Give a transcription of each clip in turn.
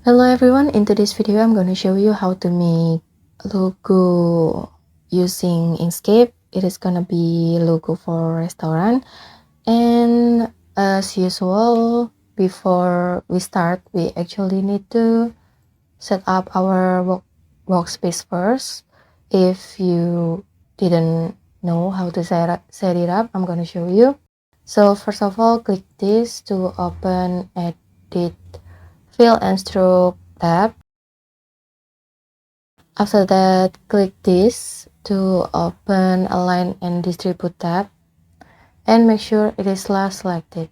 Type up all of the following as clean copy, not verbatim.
Hello everyone, in today's video I'm going to show you how to make logo using Inkscape. It is going to be logo for restaurant, and as usual, before we start we actually need to set up our workspace first. If you didn't know how to set it up, I'm going to show you. So first of all, click this to open edit fill and stroke tab. After that, click this to open align and distribute tab, and make sure it is last selected.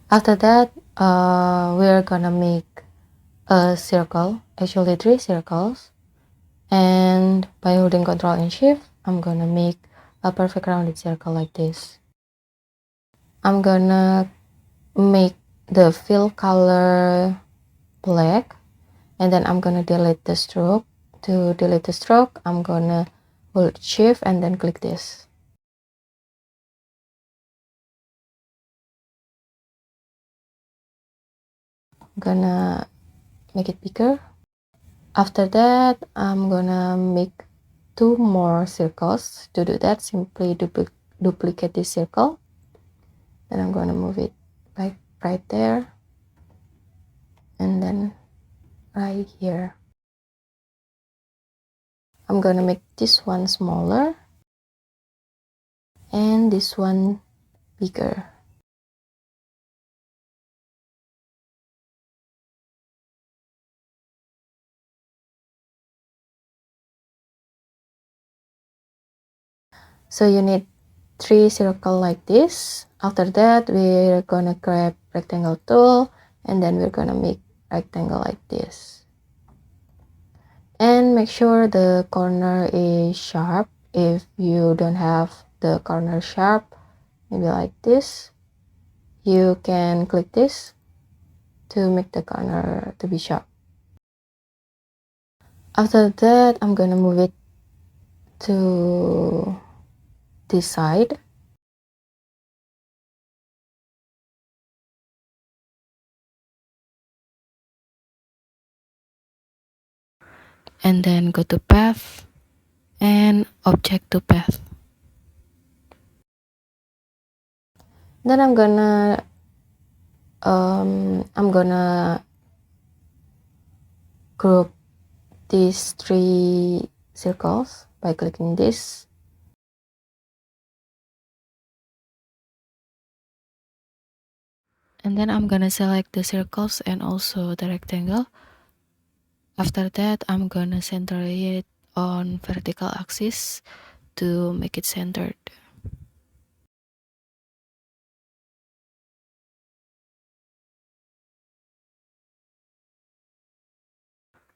After that, we're gonna make a circle, actually 3 circles, and by holding Ctrl and Shift, I'm gonna make a perfect rounded circle like this. I'm gonna make the fill color black, and then I'm gonna delete the stroke. To delete the stroke, I'm gonna hold Shift and then click this. I'm gonna make it bigger. After that, I'm gonna make 2 more circles. To do that, simply duplicate this circle, then I'm gonna move it like right there, and then right here. I'm gonna make this one smaller and this one bigger. So you need 3 circles like this. After that, we're gonna grab rectangle tool, and then we're gonna make rectangle like this. And make sure the corner is sharp. If you don't have the corner sharp, maybe like this, you can click this to make the corner to be sharp. After that, I'm gonna move it to this side. And then go to path and object to path. Then I'm gonna group these 3 circles by clicking this. And then I'm gonna select the circles and also the rectangle. After that, I'm gonna center it on vertical axis to make it centered.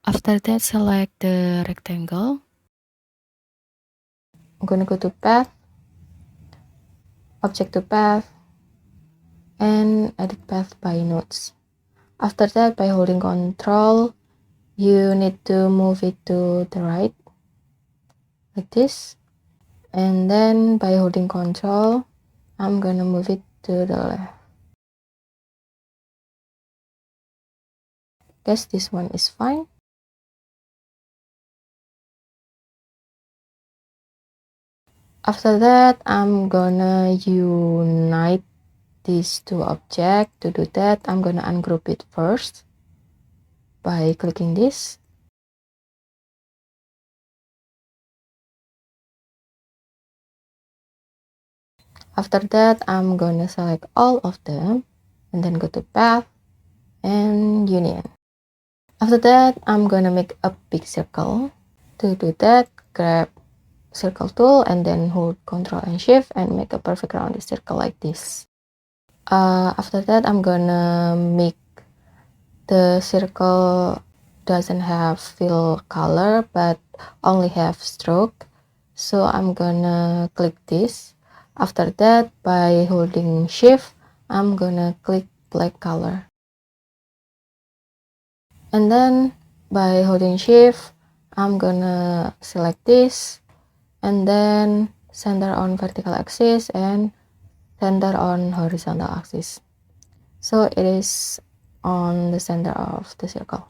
After that, select the rectangle. I'm gonna go to path, object to path, and edit path by nodes. After that, by holding Ctrl, you need to move it to the right, like this. And then by holding Ctrl, I'm gonna move it to the left. Guess this one is fine. After that, I'm gonna unite these 2 objects. To do that, I'm gonna ungroup it first by clicking this. After that, I'm gonna select all of them and then go to path and union. After that, I'm gonna make a big circle. To do that, grab circle tool and then hold Ctrl and Shift and make a perfect rounded circle like this. After that, I'm gonna make the circle doesn't have fill color but only have stroke, so I'm gonna click this. After that, by holding Shift, I'm gonna click black color, and then by holding Shift, I'm gonna select this and then center on vertical axis and center on horizontal axis. so it is on the center of the circle.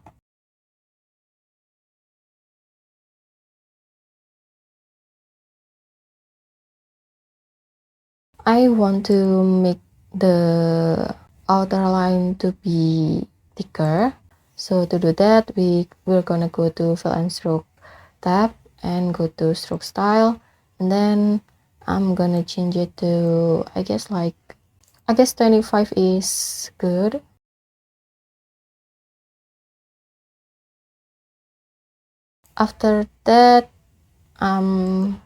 I want to make the outer line to be thicker. So to do that, we're gonna go to fill and stroke tab and go to stroke style, and then I'm gonna change it to I guess 25 is good. After that, I'm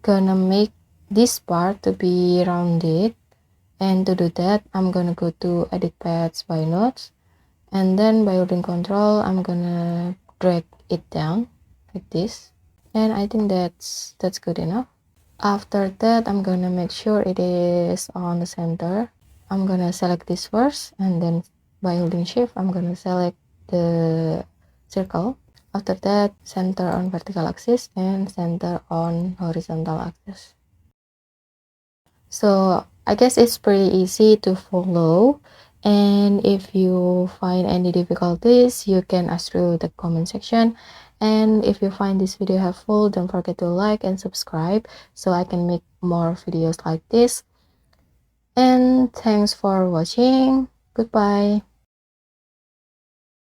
gonna make this part to be rounded, and to do that I'm gonna go to edit paths by nodes, and then by holding control I'm gonna drag it down like this, and I think that's good enough. After that I'm gonna make sure it is on the center. I'm gonna select this first, and then by holding shift I'm gonna select the circle. After that, center on vertical axis and center on horizontal axis. So I guess it's pretty easy to follow, and if you find any difficulties you can ask through the comment section. And if you find this video helpful, don't forget to like and subscribe so I can make more videos like this. And thanks for watching. Goodbye.